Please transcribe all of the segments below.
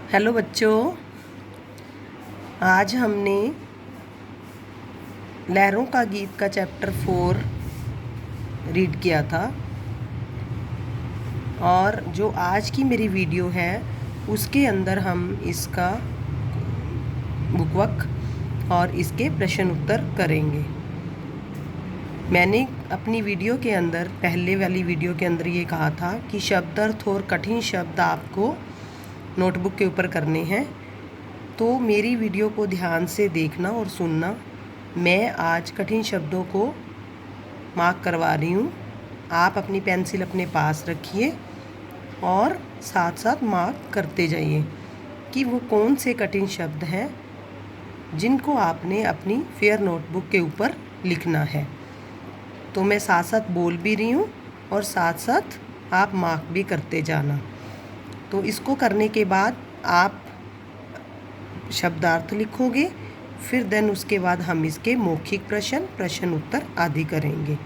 Hello बच्चों, आज हमने लहरों का गीत का चैप्टर 4 रीड किया था। और जो आज की मेरी वीडियो है उसके अंदर हम इसका बुकवर्क और इसके प्रश्न उत्तर करेंगे। मैंने अपनी वीडियो के अंदर, पहले वाली वीडियो के अंदर ये कहा था कि शब्दार्थ और कठिन शब्द आपको नोटबुक के ऊपर करने हैं, तो मेरी वीडियो को ध्यान से देखना और सुनना। मैं आज कठिन शब्दों को मार्क करवा रही हूँ। आप अपनी पेंसिल अपने पास रखिए और साथ साथ मार्क करते जाइए कि वो कौन से कठिन शब्द हैं जिनको आपने अपनी फेयर नोटबुक के ऊपर लिखना है। तो मैं साथ साथ बोल भी रही हूँ और साथ साथ आप मार्क भी करते जाना। तो इसको करने के बाद आप शब्दार्थ लिखोगे, फिर देन उसके बाद हम इसके मौखिक प्रश्न उत्तर आदि करेंगे।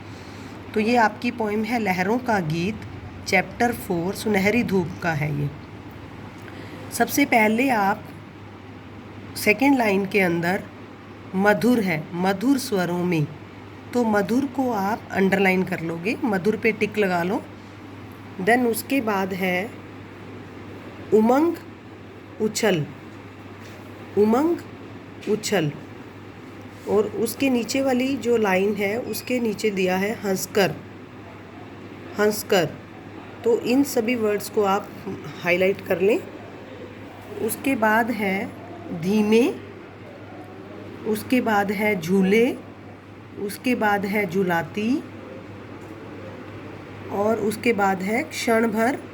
तो ये आपकी पोइम है लहरों का गीत, चैप्टर 4 सुनहरी धूप का है ये। सबसे पहले आप सेकंड लाइन के अंदर मधुर है, मधुर स्वरों में, तो मधुर को आप अंडरलाइन कर लोगे, मधुर पे टिक लगा लो। देन उसके बाद है उमंग उछल, उमंग उछल, और उसके नीचे वाली जो लाइन है उसके नीचे दिया है हंसकर, हंसकर। तो इन सभी वर्ड्स को आप हाईलाइट कर लें। उसके बाद है धीमे, उसके बाद है झूले, उसके बाद है झुलाती, और उसके बाद है क्षण भर।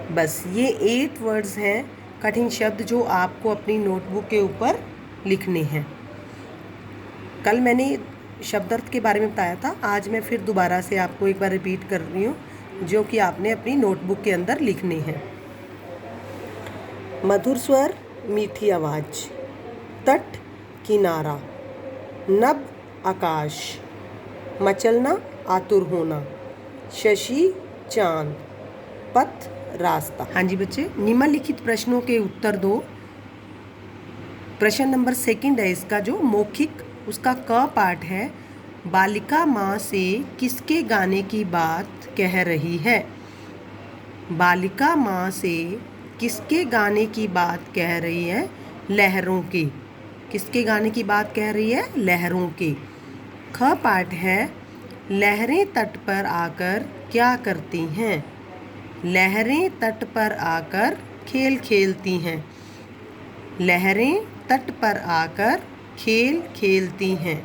बस ये 8 वर्ड्स हैं कठिन शब्द जो आपको अपनी नोटबुक के ऊपर लिखने हैं। कल मैंने शब्दार्थ के बारे में बताया था, आज मैं फिर दोबारा से आपको एक बार रिपीट कर रही हूँ जो कि आपने अपनी नोटबुक के अंदर लिखने हैं। मधुर स्वर, मीठी आवाज़, तट किनारा, नभ आकाश, मचलना आतुर होना, शशि चांद, पथ रास्ता। हाँ जी बच्चे, निम्नलिखित प्रश्नों के उत्तर दो। प्रश्न नंबर 2 है इसका जो मौखिक, उसका क पार्ट है। बालिका माँ से किसके गाने की बात कह रही है? बालिका माँ से किसके गाने की बात कह रही है? लहरों के। किसके गाने की बात कह रही है? लहरों के। ख पार्ट है लहरें तट पर आकर क्या करती हैं? लहरें तट पर आकर खेल खेलती हैं। लहरें तट पर आकर खेल खेलती हैं।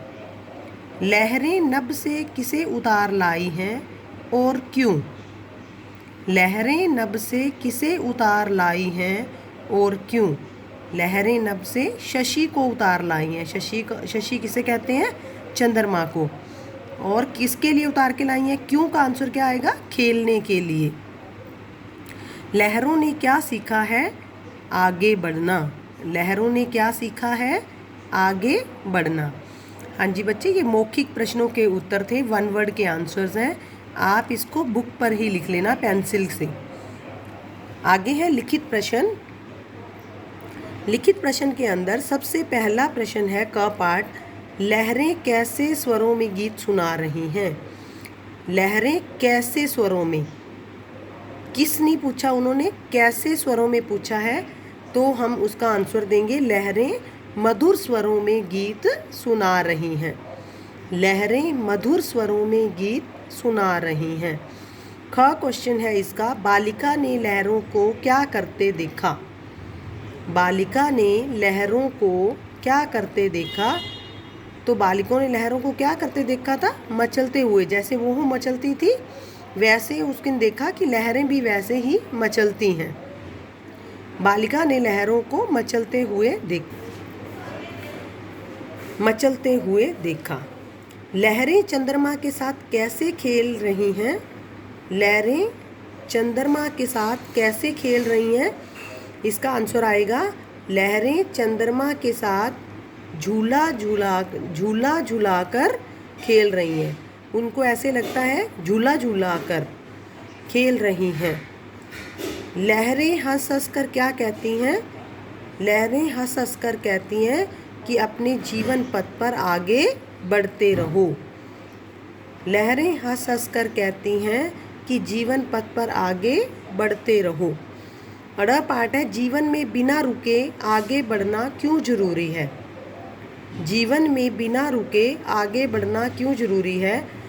लहरें नभ से किसे उतार लाई हैं और क्यों? लहरें नभ से किसे उतार लाई हैं और क्यों? लहरें नभ से शशि को उतार लाई हैं। शशि किसे कहते हैं? चंद्रमा को। और किसके लिए उतार के लाई हैं? क्यों का आंसर क्या आएगा? खेलने के लिए। लहरों ने क्या सीखा है? आगे बढ़ना। लहरों ने क्या सीखा है? आगे बढ़ना। हाँ जी बच्चे, ये मौखिक प्रश्नों के उत्तर थे, 1 वर्ड के आंसर्स हैं। आप इसको बुक पर ही लिख लेना पेंसिल से। आगे है लिखित प्रश्न। लिखित प्रश्न के अंदर सबसे पहला प्रश्न है क पार्ट, लहरें कैसे स्वरों में गीत सुना रही हैं? लहरें कैसे स्वरों में, किसने पूछा? उन्होंने कैसे स्वरों में पूछा है, तो हम उसका आंसर देंगे लहरें मधुर स्वरों में गीत सुना रही हैं। लहरें मधुर स्वरों में गीत सुना रही हैं। ख क्वेश्चन है इसका, बालिका ने लहरों को क्या करते देखा? बालिका ने लहरों को क्या करते देखा? तो बालिकों ने लहरों को क्या करते देखा था? मचलते हुए। जैसे वो मचलती थी वैसे उसने देखा कि लहरें भी वैसे ही मचलती हैं। बालिका ने लहरों को मचलते हुए देखा। लहरें चंद्रमा के साथ कैसे खेल रही हैं? लहरें चंद्रमा के साथ कैसे खेल रही हैं? इसका आंसर आएगा लहरें चंद्रमा के साथ झूला झूला कर खेल रही हैं। उनको ऐसे लगता है झूला झूला कर खेल रही हैं। लहरें हंस हंस कर क्या कहती हैं? लहरें हंस हंस कर कहती हैं कि अपने जीवन पथ पर आगे बढ़ते रहो। लहरें हंस हंस कर कहती हैं कि जीवन पथ पर आगे बढ़ते रहो। अड़ा पाठ है, जीवन में बिना रुके आगे बढ़ना क्यों जरूरी है? जीवन में बिना रुके आगे बढ़ना क्यों जरूरी है?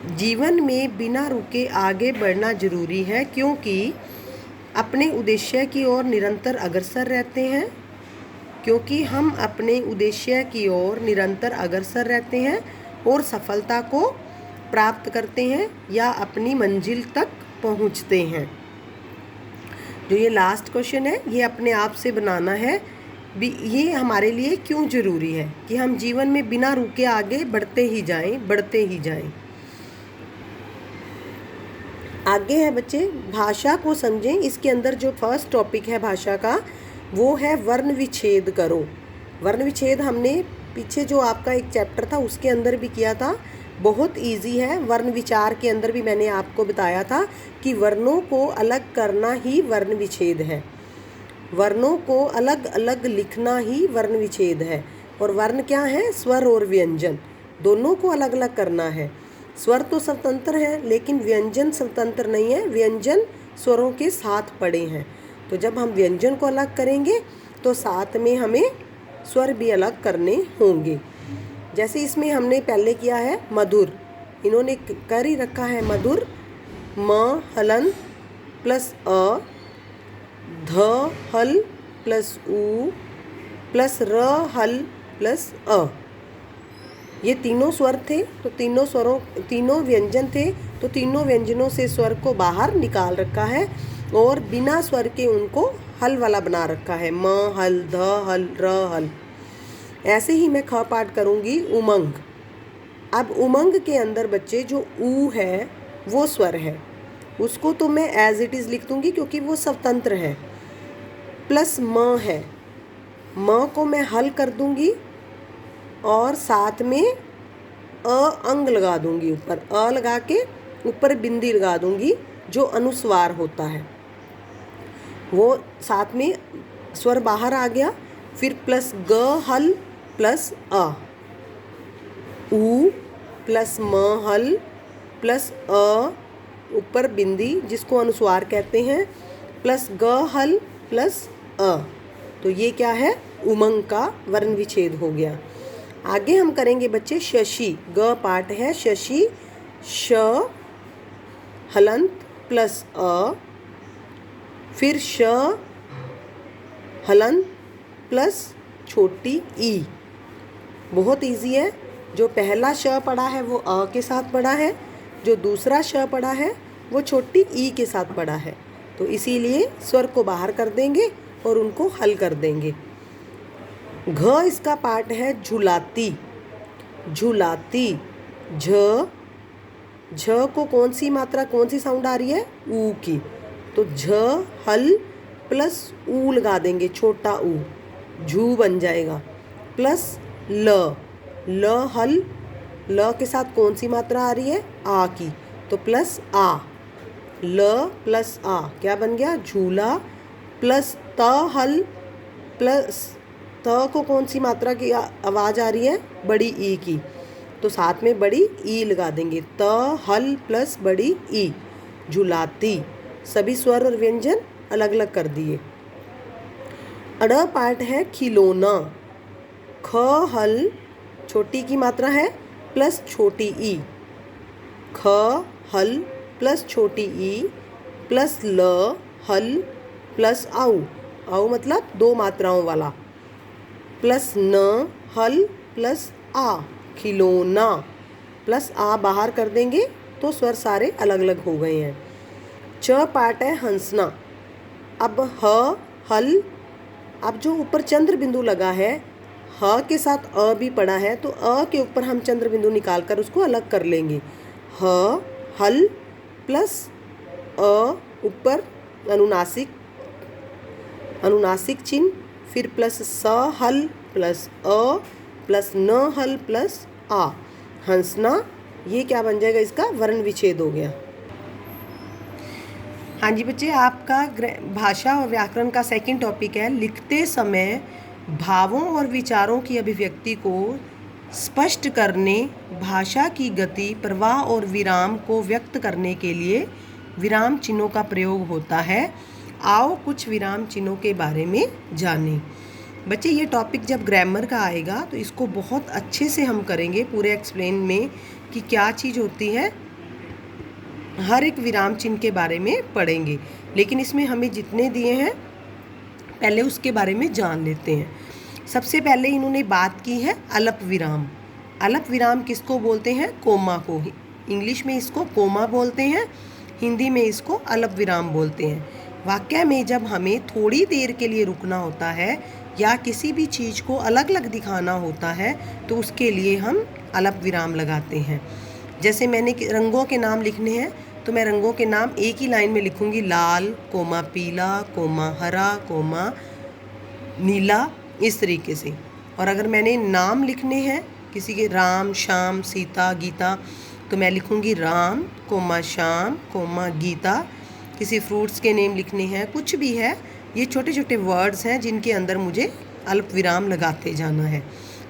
जीवन में बिना रुके आगे बढ़ना जरूरी है क्योंकि अपने उद्देश्य की ओर निरंतर अग्रसर रहते हैं। क्योंकि हम अपने उद्देश्य की ओर निरंतर अग्रसर रहते हैं और सफलता को प्राप्त करते हैं या अपनी मंजिल तक पहुंचते हैं। जो ये लास्ट क्वेश्चन है ये अपने आप से बनाना है भी, ये हमारे लिए क्यों ज़रूरी है कि हम जीवन में बिना रुके आगे बढ़ते ही जाएं। आगे है बच्चे, भाषा को समझें। इसके अंदर जो फर्स्ट टॉपिक है भाषा का वो है वर्ण विच्छेद करो। वर्ण विच्छेद हमने पीछे जो आपका एक चैप्टर था उसके अंदर भी किया था, बहुत इजी है। वर्ण विचार के अंदर भी मैंने आपको बताया था कि वर्णों को अलग करना ही वर्ण विच्छेद है। वर्णों को अलग अलग लिखना ही वर्ण विच्छेद है। और वर्ण क्या है? स्वर और व्यंजन, दोनों को अलग अलग करना है। स्वर तो स्वतंत्र है लेकिन व्यंजन स्वतंत्र नहीं है, व्यंजन स्वरों के साथ पड़े हैं। तो जब हम व्यंजन को अलग करेंगे तो साथ में हमें स्वर भी अलग करने होंगे। जैसे इसमें हमने पहले किया है मधुर, इन्होंने कर ही रखा है मधुर, म हलन प्लस अ, ध हल प्लस उ प्लस र हल प्लस अ। ये तीनों स्वर थे तो तीनों व्यंजन थे तो तीनों व्यंजनों से स्वर को बाहर निकाल रखा है और बिना स्वर के उनको हल वाला बना रखा है, म हल, ध हल, र हल। ऐसे ही मैं ख पाठ करूँगी उमंग। अब उमंग के अंदर बच्चे जो ऊ है वो स्वर है, उसको तो मैं एज इट इज़ लिख दूँगी क्योंकि वो स्वतंत्र है। प्लस म है, म को मैं हल कर दूँगी और साथ में अ अंग लगा दूँगी, ऊपर अ लगा के ऊपर बिंदी लगा दूँगी जो अनुस्वार होता है, वो साथ में स्वर बाहर आ गया। फिर प्लस ग हल प्लस अ, ऊ प्लस म हल प्लस अ ऊपर बिंदी जिसको अनुस्वार कहते हैं, प्लस ग हल प्लस अ। तो ये क्या है? उमंग का वर्ण विच्छेद हो गया। आगे हम करेंगे बच्चे शशि। ग पाठ है शशि, श हलंत प्लस अ, फिर श हलंत प्लस छोटी ई। बहुत इजी है। जो पहला श पढ़ा है वो अ के साथ पढ़ा है, जो दूसरा श पढ़ा है वो छोटी ई के साथ पढ़ा है। तो इसीलिए स्वर को बाहर कर देंगे और उनको हल कर देंगे। घ इसका पाठ है झुलाती। झुलाती, झ को कौन सी मात्रा, कौन सी साउंड आ रही है? ऊ की। तो झ हल प्लस ऊ लगा देंगे, छोटा ऊ, झू बन जाएगा। प्लस ल हल, ल के साथ कौन सी मात्रा आ रही है? आ की। तो प्लस आ, ल प्लस आ क्या बन गया? झूला। प्लस त हल, प्लस त को कौन सी मात्रा की आवाज़ आ रही है? बड़ी ई की। तो साथ में बड़ी ई लगा देंगे, त हल प्लस बड़ी ई, झुलाती। सभी स्वर और व्यंजन अलग अलग कर दिए। अड़ पाठ है खिलौना। ख हल छोटी की मात्रा है प्लस छोटी ई, ख हल प्लस छोटी ई प्लस ल हल प्लस आऊ, आऊ मतलब दो मात्राओं वाला, प्लस न हल प्लस आ, खिलौना। प्लस आ बाहर कर देंगे तो स्वर सारे अलग अलग हो गए हैं। च पाठ है हंसना। अब ह हल, अब जो ऊपर चंद्र बिंदु लगा है, ह के साथ अ भी पड़ा है तो अ के ऊपर हम चंद्र बिंदु निकाल कर उसको अलग कर लेंगे। ह हल प्लस अ ऊपर अनुनासिक चिन्ह, फिर प्लस स हल प्लस अ प्लस न हल प्लस आ, हंसना। ये क्या बन जाएगा? इसका वर्ण विच्छेद हो गया। हाँ जी बच्चे, आपका भाषा और व्याकरण का सेकंड टॉपिक है लिखते समय भावों और विचारों की अभिव्यक्ति को स्पष्ट करने, भाषा की गति, प्रवाह और विराम को व्यक्त करने के लिए विराम चिन्हों का प्रयोग होता है। आओ कुछ विराम चिन्हों के बारे में जानें। बच्चे, ये टॉपिक जब ग्रामर का आएगा तो इसको बहुत अच्छे से हम करेंगे पूरे एक्सप्लेन में कि क्या चीज़ होती है, हर एक विराम चिन्ह के बारे में पढ़ेंगे। लेकिन इसमें हमें जितने दिए हैं पहले उसके बारे में जान लेते हैं। सबसे पहले इन्होंने बात की है अल्प विराम। अल्प विराम किसको बोलते हैं? कोमा को। इंग्लिश में इसको कोमा बोलते हैं, हिंदी में इसको अल्प विराम बोलते हैं। वाक्य में जब हमें थोड़ी देर के लिए रुकना होता है या किसी भी चीज़ को अलग अलग दिखाना होता है तो उसके लिए हम अल्प विराम लगाते हैं। जैसे मैंने रंगों के नाम लिखने हैं तो मैं रंगों के नाम एक ही लाइन में लिखूंगी, लाल कोमा पीला कोमा हरा कोमा नीला, इस तरीके से। और अगर मैंने नाम लिखने हैं किसी के, राम श्याम सीता गीता, तो मैं लिखूंगी राम कोमा श्याम कोमा गीता। किसी फ्रूट्स के नेम लिखने हैं, कुछ भी है, ये छोटे छोटे वर्ड्स हैं जिनके अंदर मुझे अल्प विराम लगाते जाना है।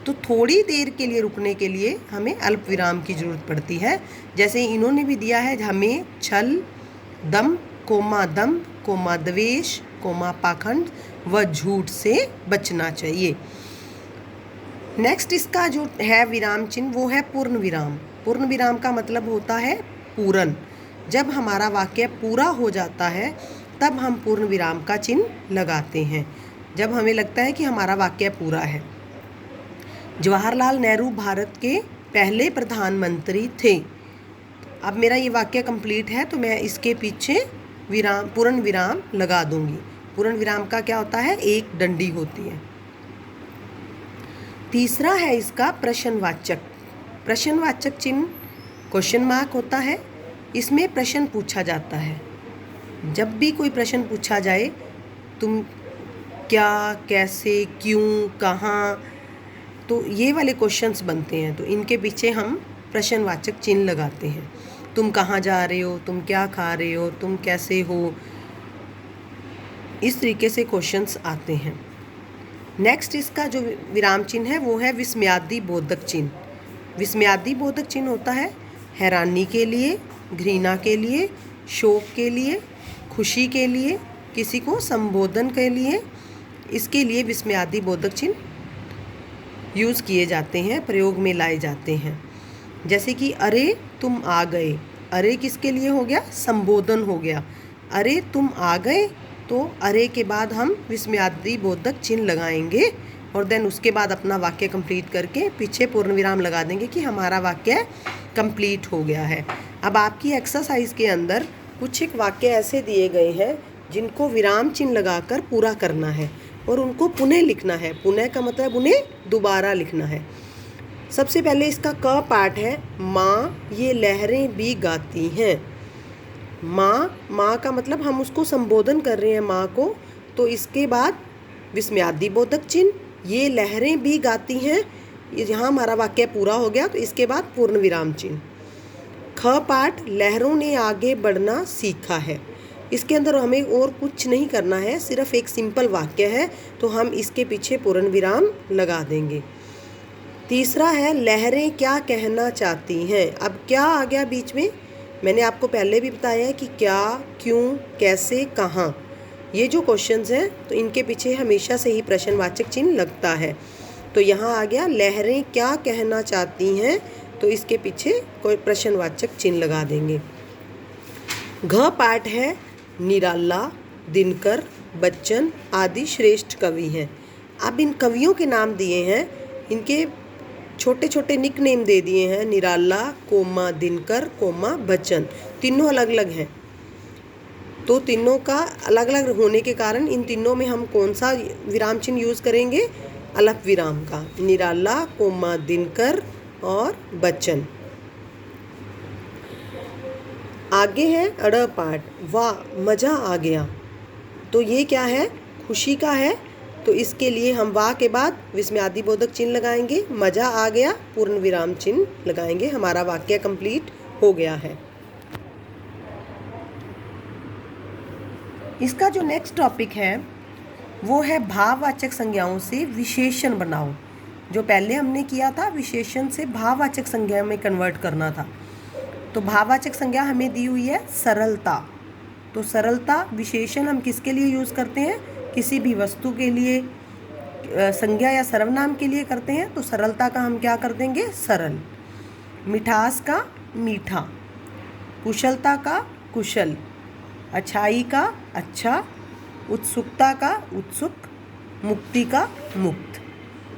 तो थोड़ी देर के लिए रुकने के लिए हमें अल्प विराम की ज़रूरत पड़ती है। जैसे इन्होंने भी दिया है, हमें छल दम कोमा द्वेष कोमा पाखंड व झूठ से बचना चाहिए। नेक्स्ट इसका जो है विराम चिन्ह वो है पूर्ण विराम। पूर्ण विराम का मतलब होता है पूर्ण। जब हमारा वाक्य पूरा हो जाता है तब हम पूर्ण विराम का चिन्ह लगाते हैं, जब हमें लगता है कि हमारा वाक्य पूरा है। जवाहरलाल नेहरू भारत के पहले प्रधानमंत्री थे। अब मेरा ये वाक्य कंप्लीट है तो मैं इसके पीछे पूर्ण विराम लगा दूंगी। पूर्ण विराम का क्या होता है? एक डंडी होती है। तीसरा है इसका प्रश्नवाचक। प्रश्नवाचक चिन्ह क्वेश्चन मार्क होता है। इसमें प्रश्न पूछा जाता है। जब भी कोई प्रश्न पूछा जाए, तुम क्या, कैसे, क्यों, कहाँ, तो ये वाले क्वेश्चंस बनते हैं तो इनके पीछे हम प्रश्नवाचक चिन्ह लगाते हैं। तुम कहाँ जा रहे हो, तुम क्या खा रहे हो, तुम कैसे हो, इस तरीके से क्वेश्चंस आते हैं। नेक्स्ट इसका जो विराम चिन्ह है वो है विस्मयादि बोधक चिन्ह। विस्मयादि बोधक चिन्ह होता है हैरानी के लिए, घृणा के लिए, शोक के लिए, खुशी के लिए, किसी को संबोधन के लिए, इसके लिए विस्मयादि बोधक चिन्ह यूज़ किए जाते हैं, प्रयोग में लाए जाते हैं। जैसे कि अरे तुम आ गए, अरे किसके लिए हो गया? संबोधन हो गया। अरे तुम आ गए, तो अरे के बाद हम विस्मयादि बोधक चिन्ह लगाएंगे और देन उसके बाद अपना वाक्य कंप्लीट करके पीछे पूर्ण विराम लगा देंगे कि हमारा वाक्य कंप्लीट हो गया है। अब आपकी एक्सरसाइज के अंदर कुछ एक वाक्य ऐसे दिए गए हैं जिनको विराम चिन्ह लगाकर पूरा करना है और उनको पुनः लिखना है। पुनः का मतलब उन्हें दोबारा लिखना है। सबसे पहले इसका क पार्ट है माँ ये लहरें भी गाती हैं। माँ का मतलब हम उसको संबोधन कर रहे हैं माँ को, तो इसके बाद विस्मयादि बोधक चिन्ह, ये लहरें भी गाती हैं, यहाँ हमारा वाक्य पूरा हो गया। तो इसके बाद पूर्ण विराम चिन्ह। ख पार्ट लहरों ने आगे बढ़ना सीखा है। इसके अंदर हमें और कुछ नहीं करना है, सिर्फ एक सिंपल वाक्य है तो हम इसके पीछे पूर्ण विराम लगा देंगे। तीसरा है लहरें क्या कहना चाहती हैं। अब क्या आ गया बीच में? मैंने आपको पहले भी बताया है कि क्या, क्यों, कैसे, कहाँ, ये जो क्वेश्चंस हैं तो इनके पीछे हमेशा से ही प्रश्नवाचक चिन्ह लगता है। तो यहाँ आ गया लहरें क्या कहना चाहती हैं, तो इसके पीछे कोई प्रश्नवाचक चिन्ह लगा देंगे। घ पार्ट है निराला, दिनकर, बच्चन आदि श्रेष्ठ कवि हैं। अब इन कवियों के नाम दिए हैं, इनके छोटे छोटे निक नेम दे दिए हैं, निराला कोमा दिनकर कोमा बच्चन, तीनों अलग अलग हैं। तो तीनों का अलग अलग होने के कारण इन तीनों में हम कौन सा विराम चिन्ह यूज़ करेंगे? अल्प विराम का। निराला कोमा दिनकर और बच्चन। आगे है अड़ पार्ट, वाह मज़ा आ गया। तो ये क्या है? खुशी का है। तो इसके लिए हम वाह के बाद विस्मयादि बोधक चिन्ह लगाएंगे, मज़ा आ गया पूर्ण विराम चिन्ह लगाएंगे, हमारा वाक्य कंप्लीट हो गया है। इसका जो नेक्स्ट टॉपिक है वो है भाववाचक संज्ञाओं से विशेषण बनाओ। जो पहले हमने किया था विशेषण से भाववाचक संज्ञा में कन्वर्ट करना था। तो भाववाचक संज्ञा हमें दी हुई है सरलता। तो सरलता विशेषण हम किसके लिए यूज़ करते हैं? किसी भी वस्तु के लिए, संज्ञा या सर्वनाम के लिए करते हैं। तो सरलता का हम क्या कर देंगे? सरल। मिठास का मीठा, कुशलता का कुशल, अच्छाई का अच्छा, उत्सुकता का उत्सुक, मुक्ति का मुक्त।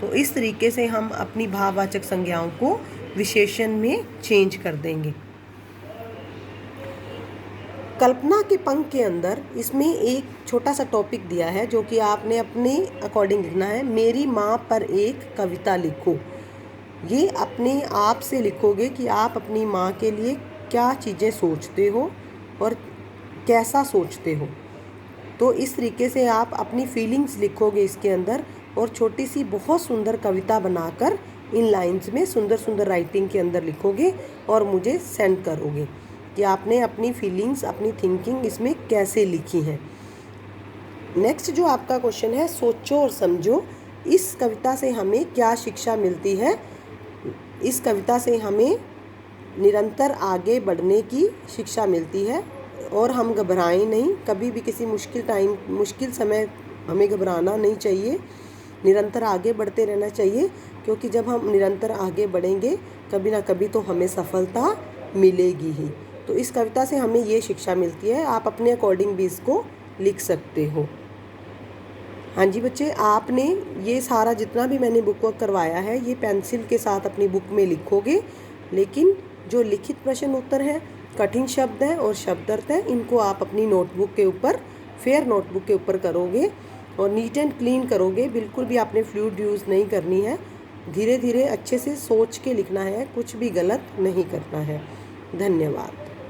तो इस तरीके से हम अपनी भाववाचक संज्ञाओं को विशेषण में चेंज कर देंगे। कल्पना के पंख के अंदर इसमें एक छोटा सा टॉपिक दिया है जो कि आपने अपने अकॉर्डिंग लिखना है। मेरी माँ पर एक कविता लिखो। ये अपने आप से लिखोगे कि आप अपनी माँ के लिए क्या चीज़ें सोचते हो और कैसा सोचते हो। तो इस तरीके से आप अपनी फीलिंग्स लिखोगे इसके अंदर और छोटी सी बहुत सुंदर कविता बनाकर इन लाइंस में सुंदर सुंदर राइटिंग के अंदर लिखोगे और मुझे सेंड करोगे कि आपने अपनी फीलिंग्स, अपनी थिंकिंग इसमें कैसे लिखी है। नेक्स्ट जो आपका क्वेश्चन है, सोचो और समझो। इस कविता से हमें क्या शिक्षा मिलती है? इस कविता से हमें निरंतर आगे बढ़ने की शिक्षा मिलती है और हम घबराएं नहीं। कभी भी किसी मुश्किल समय हमें घबराना नहीं चाहिए, निरंतर आगे बढ़ते रहना चाहिए, क्योंकि जब हम निरंतर आगे बढ़ेंगे कभी ना कभी तो हमें सफलता मिलेगी ही। तो इस कविता से हमें ये शिक्षा मिलती है। आप अपने अकॉर्डिंग भी इसको लिख सकते हो। हाँ जी बच्चे, आपने ये सारा जितना भी मैंने बुक वर्क करवाया है ये पेंसिल के साथ अपनी बुक में लिखोगे, लेकिन जो लिखित प्रश्न उत्तर है, कठिन शब्द हैं और शब्द अर्थ हैं, इनको आप अपनी नोटबुक के ऊपर, फेयर नोटबुक के ऊपर करोगे और नीट एंड क्लीन करोगे। बिल्कुल भी आपने फ्लूइड यूज़ नहीं करनी है। धीरे धीरे अच्छे से सोच के लिखना है, कुछ भी गलत नहीं करना है। धन्यवाद।